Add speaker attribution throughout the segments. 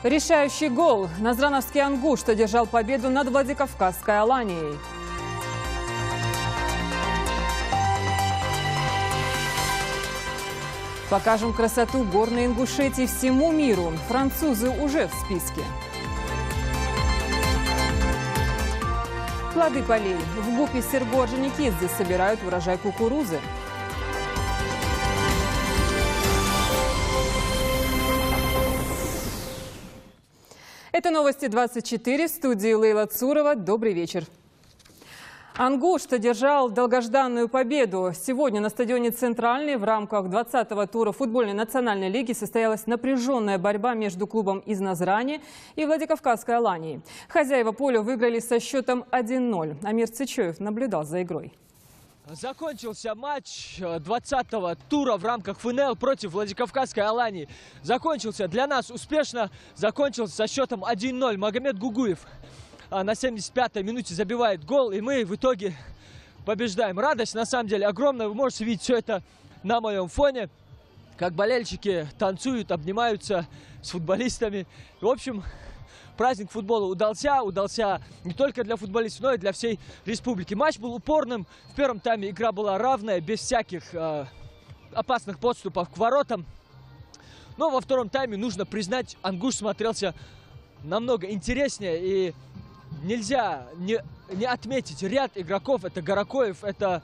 Speaker 1: Решающий гол. Назрановский «Ангуш» одержал победу над Владикавказской «Аланией». Покажем красоту горной Ингушетии всему миру. Французы уже в списке. Плоды полей. В ГУПе Сергу-Орджоникидзе собирают урожай кукурузы. Это новости 24, в студии Лейла Цурова. Добрый вечер. «Ангуш» одержал долгожданную победу. Сегодня на стадионе «Центральный» в рамках 20-го тура футбольной национальной лиги состоялась напряженная борьба между клубом из Назрани и Владикавказской «Аланией». Хозяева поля выиграли со счетом 1-0. Амир Цичоев наблюдал за игрой.
Speaker 2: Закончился матч 20-го тура в рамках ФНЛ против Владикавказской «Алании». Закончился для нас успешно, закончился со счетом 1-0. Магомед Гугуев на 75-й минуте забивает гол, и мы в итоге побеждаем. Радость на самом деле огромная. Вы можете видеть все это на моем фоне, как болельщики танцуют, обнимаются с футболистами. В общем, праздник футбола удался не только для футболистов, но и для всей республики. Матч был упорным. В первом тайме игра была равная, без всяких опасных подступов к воротам. Но во втором тайме, нужно признать, «Ангуш» смотрелся намного интереснее. И нельзя не отметить ряд игроков. Это Горокоев, это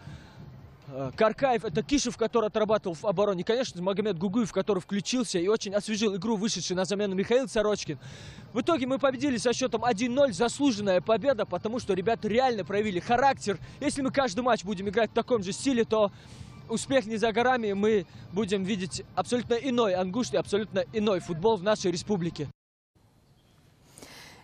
Speaker 2: Каркаев, это Кишев, который отрабатывал в обороне. И, конечно, Магомед Гугуев, который включился и очень освежил игру, вышедший на замену Михаил Сорочкин. В итоге мы победили со счетом 1-0. Заслуженная победа, потому что ребята реально проявили характер. Если мы каждый матч будем играть в таком же стиле, то успех не за горами. Мы будем видеть абсолютно иной «Ангуш» и абсолютно иной футбол в нашей республике.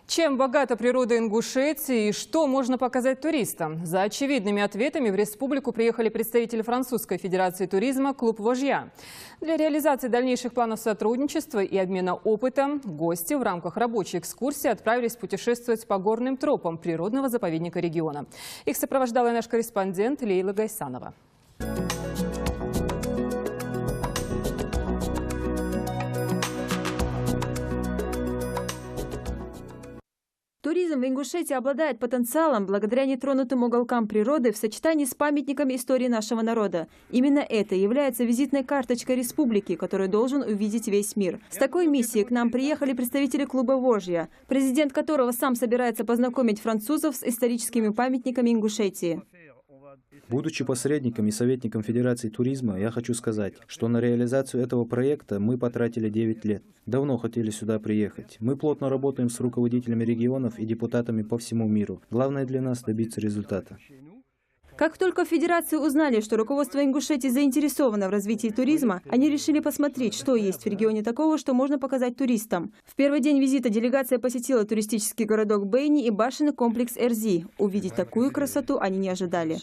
Speaker 1: Чем богата природа Ингушетии и что можно показать туристам? За очевидными ответами в республику приехали представители Французской Федерации туризма «Клуб Вожья». Для реализации дальнейших планов сотрудничества и обмена опытом гости в рамках рабочей экскурсии отправились путешествовать по горным тропам природного заповедника региона. Их сопровождала наш корреспондент Лейла Гайсанова.
Speaker 3: Туризм в Ингушетии обладает потенциалом благодаря нетронутым уголкам природы в сочетании с памятниками истории нашего народа. Именно это является визитной карточкой республики, которую должен увидеть весь мир. С такой миссией к нам приехали представители клуба «Вожья», президент которого сам собирается познакомить французов с историческими памятниками Ингушетии.
Speaker 4: Будучи посредником и советником Федерации туризма, я хочу сказать, что на реализацию этого проекта мы потратили 9 лет. Давно хотели сюда приехать. Мы плотно работаем с руководителями регионов и депутатами по всему миру. Главное для нас добиться результата.
Speaker 3: Как только в Федерации узнали, что руководство Ингушетии заинтересовано в развитии туризма, они решили посмотреть, что есть в регионе такого, что можно показать туристам. В первый день визита делегация посетила туристический городок Бейни и башенный комплекс Эрзи. Увидеть такую красоту они не ожидали.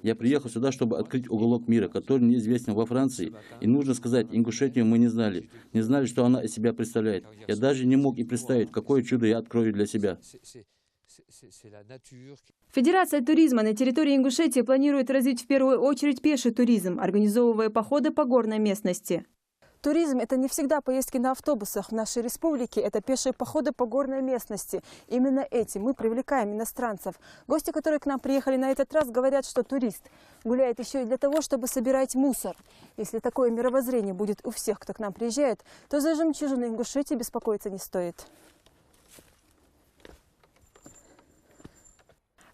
Speaker 5: Я приехал сюда, чтобы открыть уголок мира, который неизвестен во Франции. И нужно сказать, Ингушетию мы не знали. Не знали, что она из себя представляет. Я даже не мог и представить, какое чудо я открою для себя.
Speaker 3: Федерация туризма на территории Ингушетии планирует развить в первую очередь пеший туризм, организовывая походы по горной местности.
Speaker 6: Туризм – это не всегда поездки на автобусах. В нашей республике это пешие походы по горной местности. Именно этим мы привлекаем иностранцев. Гости, которые к нам приехали на этот раз, говорят, что турист гуляет еще и для того, чтобы собирать мусор. Если такое мировоззрение будет у всех, кто к нам приезжает, то за жемчужину Ингушетии беспокоиться не стоит.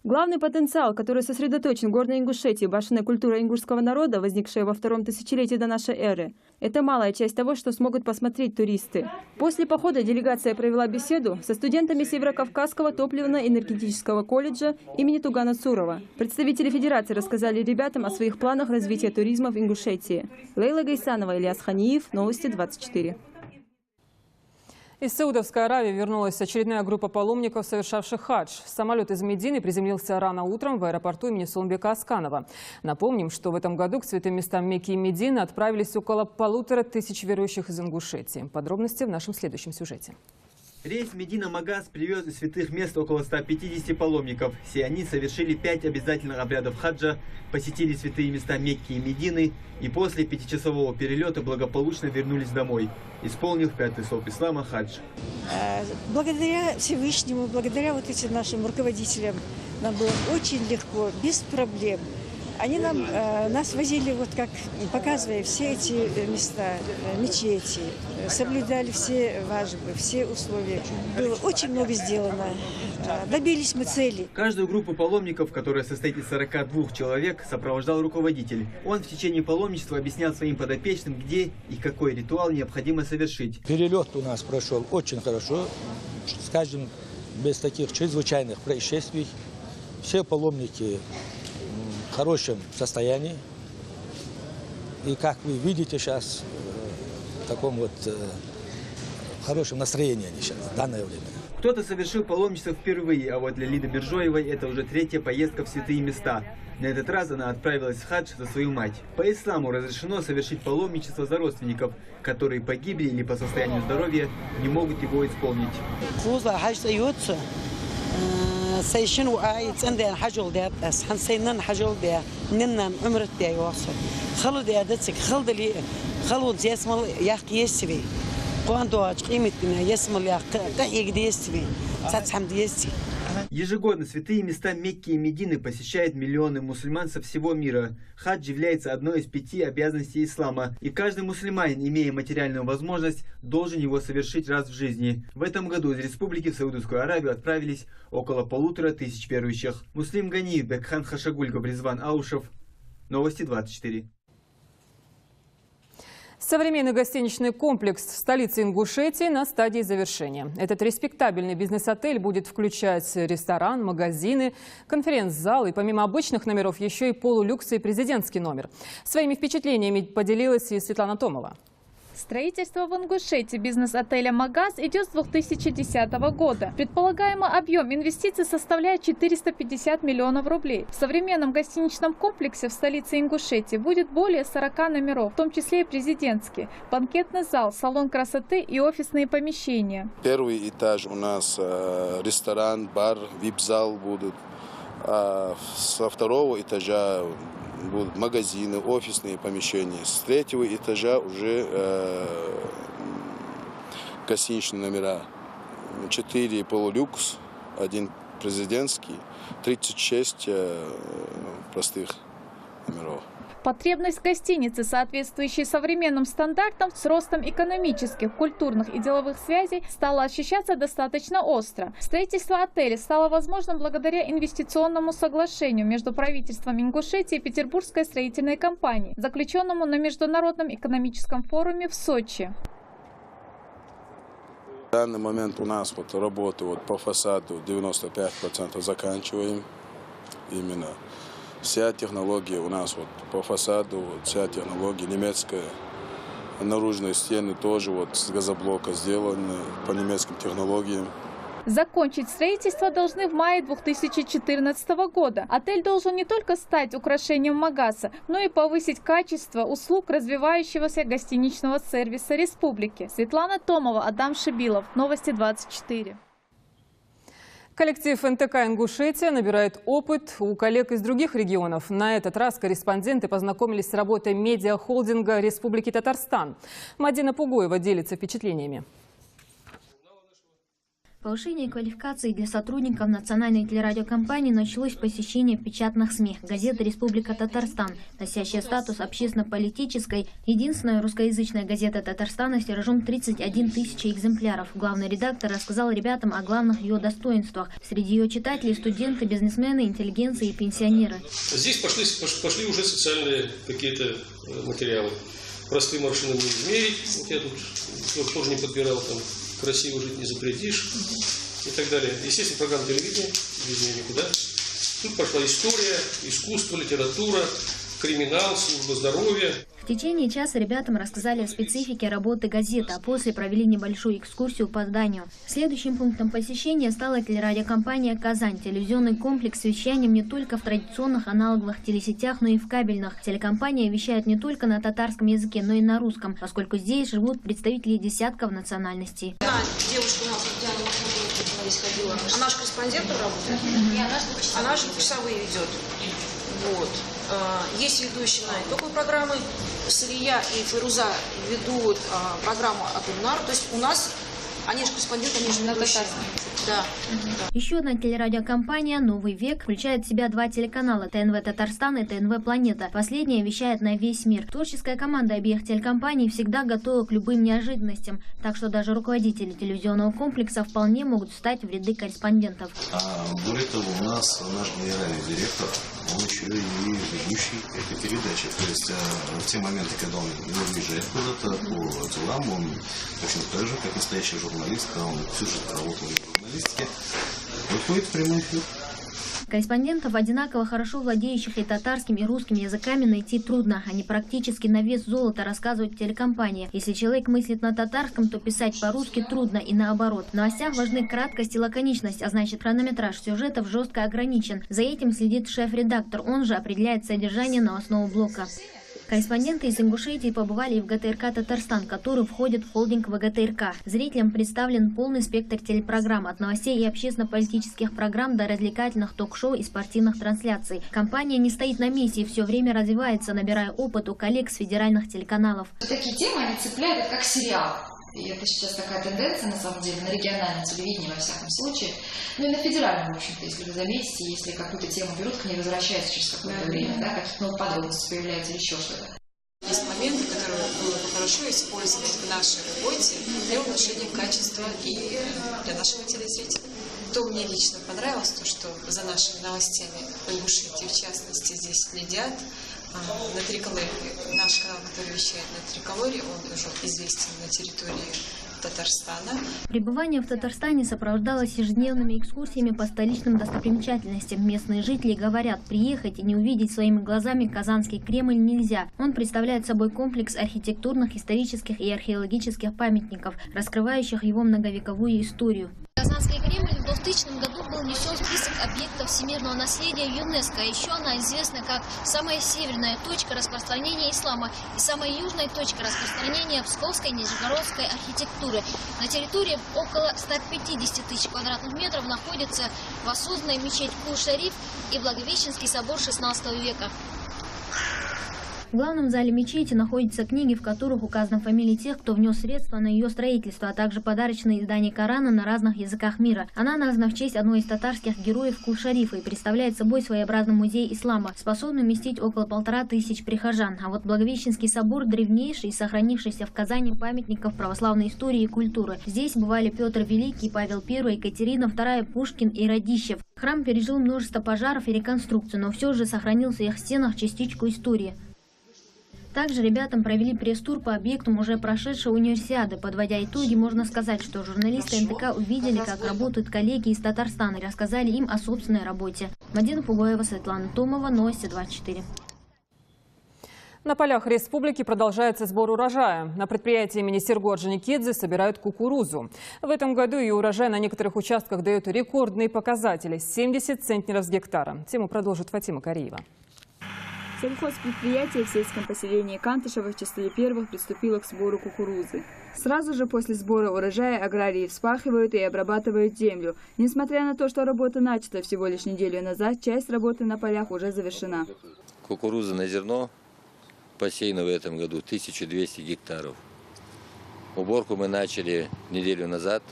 Speaker 3: Главный потенциал, который сосредоточен в горной Ингушетии, башенная культура ингушского народа, возникшая во втором тысячелетии до нашей эры, это малая часть того, что смогут посмотреть туристы. После похода делегация провела беседу со студентами Северокавказского топливно-энергетического колледжа имени Тугана Цурова. Представители Федерации рассказали ребятам о своих планах развития туризма в Ингушетии. Лейла Гайсанова, Ильяс Ханиев, Новости 24.
Speaker 1: Из Саудовской Аравии вернулась очередная группа паломников, совершавших хадж. Самолет из Медины приземлился рано утром в аэропорту имени Суланбека Асканова. Напомним, что в этом году к святым местам Мекки и Медины отправились около 1500 верующих из Ингушетии. Подробности в нашем следующем сюжете.
Speaker 7: Рейс Медина-Магаз привез из святых мест около 150 паломников. Все они совершили 5 обязательных обрядов хаджа, посетили святые места Мекки и Медины и после 5-часового перелета благополучно вернулись домой, исполнив 5-й столб ислама хадж.
Speaker 8: Благодаря Всевышнему, благодаря вот этим нашим руководителям нам было очень легко, без проблем. Они нас возили, вот как показывая все эти места, мечети, соблюдали все важные, все условия. Было очень много сделано. Добились мы цели.
Speaker 7: Каждую группу паломников, которая состоит из 42 человек, сопровождал руководитель. Он в течение паломничества объяснял своим подопечным, где и какой ритуал необходимо совершить.
Speaker 9: Перелет у нас прошел очень хорошо, скажем, без таких чрезвычайных происшествий. Все паломники в хорошем состоянии. И как вы видите сейчас, в таком вот хорошем настроении они сейчас, в данное время.
Speaker 7: Кто-то совершил паломничество впервые, а вот для Лиды Биржоевой это уже 3-я поездка в святые места. На этот раз она отправилась в хадж за свою мать. По исламу разрешено совершить паломничество за родственников, которые погибли или по состоянию здоровья не могут его исполнить.
Speaker 10: سيشن وعايت عندنا حجول ده بس حنسينا حجول ده ننا عمرت ده يواصل خلد يا دتك خلد لي خلود يسمل يا قيسبي قاندو قيمتنا يسمل يا قيق ديسبي ساتحمد يسي.
Speaker 7: Ежегодно святые места Мекки и Медины посещают миллионы мусульман со всего мира. Хадж является одной из 5 обязанностей ислама, и каждый мусульманин, имея материальную возможность, должен его совершить раз в жизни. В этом году из республики в Саудовскую Аравию отправились около 1500 верующих. Муслим Ганиев, Бекхан Хашагульгов, Резван Аушев. Новости 24.
Speaker 1: Современный гостиничный комплекс в столице Ингушетии на стадии завершения. Этот респектабельный бизнес-отель будет включать ресторан, магазины, конференц-зал и помимо обычных номеров еще и полулюкс и президентский номер. Своими впечатлениями поделилась и Светлана Томова.
Speaker 11: Строительство в Ингушетии бизнес-отеля «Магаз» идет с 2010 года. Предполагаемый объем инвестиций составляет 450 миллионов рублей. В современном гостиничном комплексе в столице Ингушетии будет более 40 номеров, в том числе и президентский, банкетный зал, салон красоты и офисные помещения.
Speaker 12: Первый этаж у нас ресторан, бар, вип-зал будут. А со второго этажа будут магазины, офисные помещения. С 3-го этажа уже гостиничные номера. 4 полулюкс, 1 президентский, 36 простых номеров.
Speaker 11: Потребность гостиницы, соответствующей современным стандартам, с ростом экономических, культурных и деловых связей, стала ощущаться достаточно остро. Строительство отеля стало возможным благодаря инвестиционному соглашению между правительством Ингушетии и Петербургской строительной компанией, заключенному на Международном экономическом форуме в Сочи.
Speaker 12: В данный момент у нас работы по фасаду 95% заканчиваем именно. Вся технология у нас по фасаду, вся технология немецкая. Наружные стены тоже с газоблока сделаны по немецким технологиям.
Speaker 11: Закончить строительство должны в мае 2014 года. Отель должен не только стать украшением Магаза, но и повысить качество услуг развивающегося гостиничного сервиса республики. Светлана Томова, Адам Шибилов. Новости 24.
Speaker 1: Коллектив НТК «Ингушетия» набирает опыт у коллег из других регионов. На этот раз корреспонденты познакомились с работой медиахолдинга Республики Татарстан. Мадина Пугоева делится впечатлениями.
Speaker 13: Повышение квалификации для сотрудников национальной телерадиокомпании началось с посещения печатных СМИ. Газета «Республика Татарстан», носящая статус общественно-политической, единственная русскоязычная газета Татарстана с тиражом 31 тысяча экземпляров. Главный редактор рассказал ребятам о главных ее достоинствах. Среди ее читателей студенты, бизнесмены, интеллигенция и пенсионеры.
Speaker 14: Здесь пошли уже социальные какие-то материалы. Простым аршином не измерить. Вот я тут тоже не подбирал там. Красиво жить не запретишь и так далее. Естественно, программа телевидения, без нее никуда. Тут пошла история, искусство, литература, криминал, служба здоровья.
Speaker 13: В течение часа ребятам рассказали о специфике работы газеты, а после провели небольшую экскурсию по зданию. Следующим пунктом посещения стала телерадиокомпания «Казань». Телевизионный комплекс с вещанием не только в традиционных аналоговых телесетях, но и в кабельных. Телекомпания вещает не только на татарском языке, но и на русском, поскольку здесь живут представители десятков национальностей.
Speaker 15: Девушка у нас здесь ходила. А наш корреспондент работает? Она же часовые ведет. Вот. Есть ведущие на итоговой программы. Сырия и Фируза ведут программу «Атунар». То есть у нас, они же корреспонденты, они же ведущие. Да.
Speaker 13: Еще одна телерадиокомпания «Новый век» включает в себя 2 телеканала – ТНВ Татарстан и ТНВ Планета. Последняя вещает на весь мир. Творческая команда обеих телекомпаний всегда готова к любым неожиданностям, так что даже руководители телевизионного комплекса вполне могут встать в ряды корреспондентов.
Speaker 16: Более того, у нас наш генеральный директор, он еще и ведущий этой передачи. То есть в те моменты, когда он не уезжает куда-то по делам, он точно так же, как настоящий журналист, когда он всю жизнь работал в журналистике, выходит в прямой эфир.
Speaker 13: Корреспондентов, одинаково хорошо владеющих и татарским, и русским языками, найти трудно. Они практически на вес золота, рассказывают телекомпания. Если человек мыслит на татарском, то писать по-русски трудно и наоборот. В новостях важны краткость и лаконичность, а значит хронометраж сюжетов жестко ограничен. За этим следит шеф-редактор, он же определяет содержание новостного блока. Корреспонденты из Ингушетии побывали и в ГТРК «Татарстан», который входит в холдинг ВГТРК. Зрителям представлен полный спектр телепрограмм, от новостей и общественно-политических программ до развлекательных ток-шоу и спортивных трансляций. Компания не стоит на месте и все время развивается, набирая опыт у коллег с федеральных телеканалов.
Speaker 17: Такие темы они цепляют, как сериал. И это сейчас такая тенденция, на самом деле, на региональном телевидении, во всяком случае. Ну и на федеральном, в общем-то, если вы заметите, если какую-то тему берут, к ней возвращаются через какое-то время, да, какие-то новые подробности появляются или еще что-то.
Speaker 18: Есть моменты, которые было бы хорошо использовать в нашей работе для улучшения качества и для нашего телезрителя. То мне лично понравилось, то, что за нашими новостями в Ингушетии, в частности, здесь следят. На Триколоре, наш канал, который вещает на Триколоре, он уже известен на территории Татарстана.
Speaker 13: Пребывание в Татарстане сопровождалось ежедневными экскурсиями по столичным достопримечательностям. Местные жители говорят, приехать и не увидеть своими глазами Казанский Кремль нельзя. Он представляет собой комплекс архитектурных, исторических и археологических памятников, раскрывающих его многовековую историю.
Speaker 19: Казанский Кремль в 2000 году был внесен в список объектов всемирного наследия ЮНЕСКО. Еще она известна как самая северная точка распространения ислама и самая южная точка распространения псковской и нижегородской архитектуры. На территории около 150 тысяч квадратных метров находится воссозданная мечеть Кул-Шариф и Благовещенский собор XVI века.
Speaker 13: В главном зале мечети находятся книги, в которых указаны фамилии тех, кто внес средства на ее строительство, а также подарочные издания Корана на разных языках мира. Она названа в честь одной из татарских героев Кул-Шарифа и представляет собой своеобразный музей ислама, способный вместить около 1500 прихожан. А вот Благовещенский собор – древнейший и сохранившийся в Казани памятников православной истории и культуры. Здесь бывали Петр Великий, Павел I, Екатерина II, Пушкин и Радищев. Храм пережил множество пожаров и реконструкцию, но все же сохранил в своих стенах частичку истории. Также ребятам провели пресс-тур по объектам уже прошедшей универсиады. Подводя итоги, можно сказать, что журналисты НТК увидели, как работают коллеги из Татарстана и рассказали им о собственной работе. Мадина Пугаева, Светлана Томова, Новости 24.
Speaker 1: На полях республики продолжается сбор урожая. На предприятии имени Серго Орджоникидзе собирают кукурузу. В этом году ее урожай на некоторых участках дает рекордные показатели – 70 центнеров с гектара. Тему продолжит Фатима Кариева.
Speaker 3: Сельхозпредприятие в сельском поселении Кантышево в числе первых приступило к сбору кукурузы. Сразу же после сбора урожая аграрии вспахивают и обрабатывают землю. Несмотря на то, что работа начата всего лишь неделю назад, часть работы на полях уже завершена.
Speaker 20: Кукуруза на зерно посеяно в этом году 1200 гектаров. Уборку мы начали неделю назад,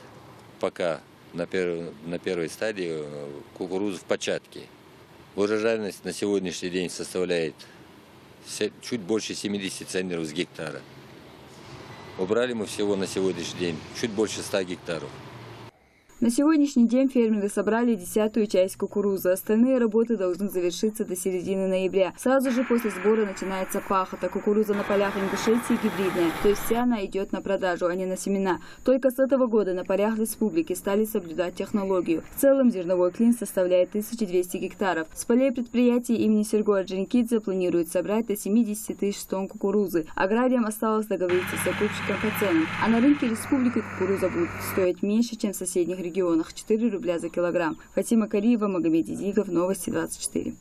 Speaker 20: пока на первой стадии кукуруза в початке. Урожайность на сегодняшний день составляет чуть больше 70 центнеров с гектара. Убрали мы всего на сегодняшний день чуть больше 100 гектаров.
Speaker 3: На сегодняшний день фермеры собрали 10-ю часть кукурузы. Остальные работы должны завершиться до середины ноября. Сразу же после сбора начинается пахота. Кукуруза на полях Ингушетии гибридная, то есть вся она идет на продажу, а не на семена. Только с этого года на полях республики стали соблюдать технологию. В целом зерновой клин составляет 1200 гектаров. С полей предприятия имени Серго Орджоникидзе планируют собрать до 70 тысяч тонн кукурузы. Аграриям осталось договориться с закупщиком по ценам. А на рынке республики кукуруза будет стоить меньше, чем в соседних регионах. 4 рубля за килограмм. Фатима Кариева, Магомед Дидигов, Новости 24.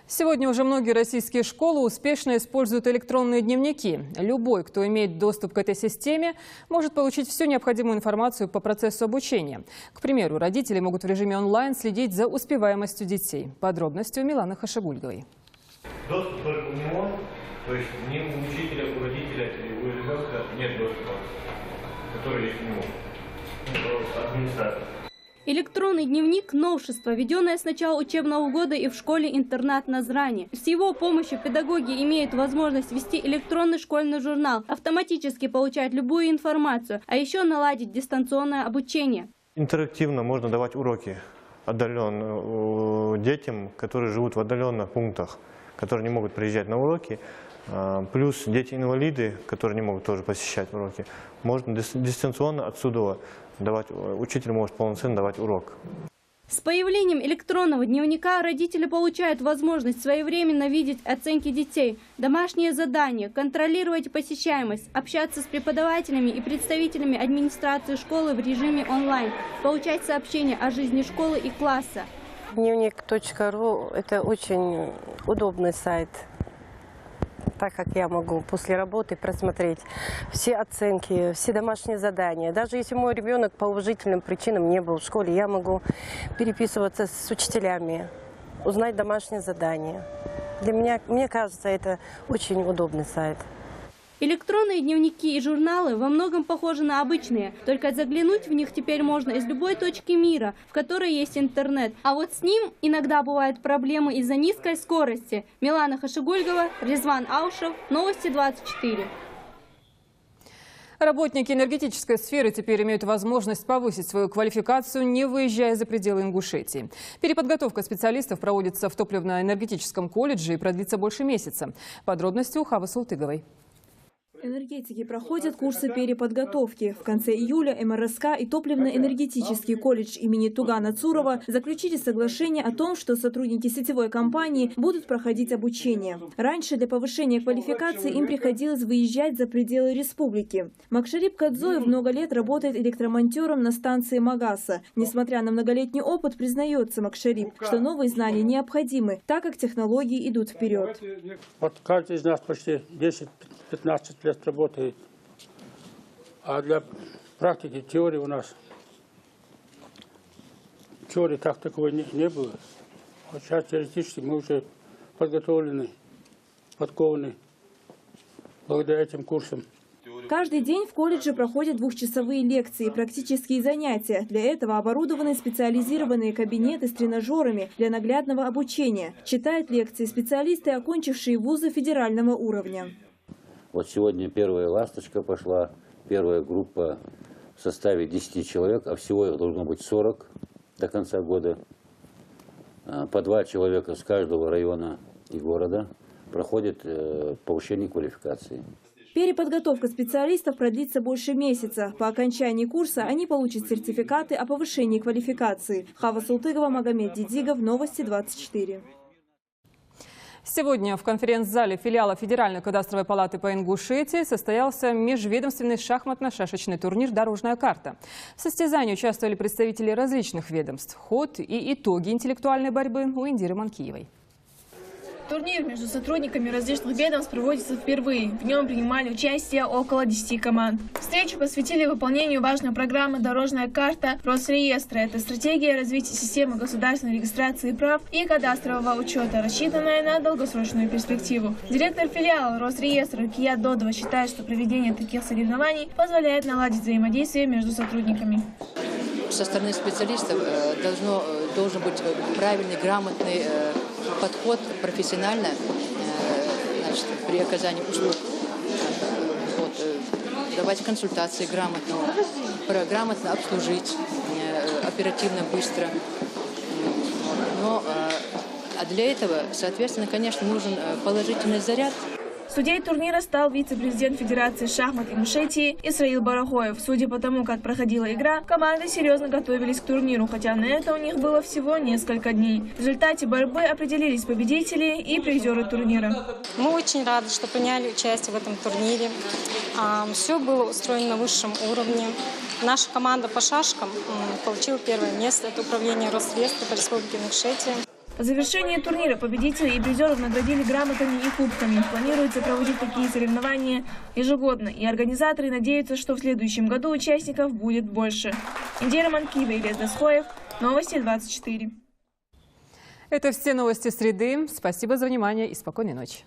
Speaker 1: Сегодня уже многие российские школы успешно используют электронные дневники. Любой, кто имеет доступ к этой системе, может получить всю необходимую информацию по процессу обучения. К примеру, родители могут в режиме онлайн следить за успеваемостью детей. Подробности у Миланы Хашигульговой.
Speaker 21: Доступ только у него, то есть ни у учителя, у родителя или у ребенка нет доступа, который есть у него, администратор.
Speaker 22: Электронный дневник – новшество, введенное с начала учебного года и в школе-интернат Назрани. С его помощью педагоги имеют возможность вести электронный школьный журнал, автоматически получать любую информацию, а еще наладить дистанционное обучение.
Speaker 23: Интерактивно можно давать уроки отдаленно детям, которые живут в отдаленных пунктах, которые не могут приезжать на уроки. Плюс дети-инвалиды, которые не могут тоже посещать уроки, можно дистанционно отсюда давать, учитель может полноценно давать урок.
Speaker 22: С появлением электронного дневника родители получают возможность своевременно видеть оценки детей, домашние задания, контролировать посещаемость, общаться с преподавателями и представителями администрации школы в режиме онлайн, получать сообщения о жизни школы и класса.
Speaker 24: Дневник.ру – это очень удобный сайт, так как я могу после работы просмотреть все оценки, все домашние задания. Даже если мой ребенок по уважительным причинам не был в школе, я могу переписываться с учителями, узнать домашние задания. Для меня, мне кажется, это очень удобный сайт.
Speaker 22: Электронные дневники и журналы во многом похожи на обычные, только заглянуть в них теперь можно из любой точки мира, в которой есть интернет. А вот с ним иногда бывают проблемы из-за низкой скорости. Милана Хашигульгова, Резван Аушев, Новости 24.
Speaker 1: Работники энергетической сферы теперь имеют возможность повысить свою квалификацию, не выезжая за пределы Ингушетии. Переподготовка специалистов проводится в топливно-энергетическом колледже и продлится больше месяца. Подробности у Хавы Султыговой.
Speaker 3: Энергетики проходят курсы переподготовки. В конце июля МРСК и топливно-энергетический колледж имени Тугана Цурова заключили соглашение о том, что сотрудники сетевой компании будут проходить обучение. Раньше для повышения квалификации им приходилось выезжать за пределы республики. Макшарип Кадзоев много лет работает электромонтером на станции Магаса. Несмотря на многолетний опыт, признается Макшарип, что новые знания необходимы, так как технологии идут вперед.
Speaker 25: Вот каждый из нас почти 10-15 лет работает. А для практики, теории у нас, теории как таковой не было. Вот сейчас теоретически мы уже подготовлены, подкованы благодаря этим курсам.
Speaker 3: Каждый день в колледже проходят двухчасовые лекции и практические занятия. Для этого оборудованы специализированные кабинеты с тренажерами для наглядного обучения. Читают лекции специалисты, окончившие вузы федерального уровня.
Speaker 5: Вот сегодня первая «Ласточка» пошла, первая группа в составе 10 человек, а всего их должно быть 40 до конца года. По 2 человека с каждого района и города проходит повышение квалификации.
Speaker 3: Переподготовка специалистов продлится больше месяца. По окончании курса они получат сертификаты о повышении квалификации. Хава Султыгова, Магомед Дидигов, Новости 24.
Speaker 1: Сегодня в конференц-зале филиала Федеральной кадастровой палаты по Ингушетии состоялся межведомственный шахматно-шашечный турнир «Дорожная карта». В состязании участвовали представители различных ведомств. Ход и итоги интеллектуальной борьбы у Индиры Манкиевой.
Speaker 26: Турнир между сотрудниками различных ведомств проводится впервые. В нем принимали участие около 10 команд. Встречу посвятили выполнению важной программы «Дорожная карта» Росреестра. Это стратегия развития системы государственной регистрации прав и кадастрового учета, рассчитанная на долгосрочную перспективу. Директор филиала Росреестра Кия Додова считает, что проведение таких соревнований позволяет наладить взаимодействие между сотрудниками.
Speaker 27: Со стороны специалистов должен быть правильный, грамотный подход профессионально, значит, при оказании услуг, давать консультации грамотно обслужить, оперативно, быстро. А для этого, соответственно, конечно, нужен положительный заряд.
Speaker 26: Судьей турнира стал вице-президент Федерации шахмат Ингушетии Исраил Барахоев. Судя по тому, как проходила игра, команды серьезно готовились к турниру, хотя на это у них было всего несколько дней. В результате борьбы определились победители и призеры турнира.
Speaker 28: Мы очень рады, что приняли участие в этом турнире. Все было устроено на высшем уровне. Наша команда по шашкам получила первое место. Это управление Росреестра по Республике Ингушетия.
Speaker 26: По завершении турнира победителей и призеров наградили грамотами и кубками. Планируется проводить такие соревнования ежегодно, и организаторы надеются, что в следующем году участников будет больше. Индира Манкиева, Илья Досхоев, Новости 24.
Speaker 1: Это все новости среды. Спасибо за внимание и спокойной ночи.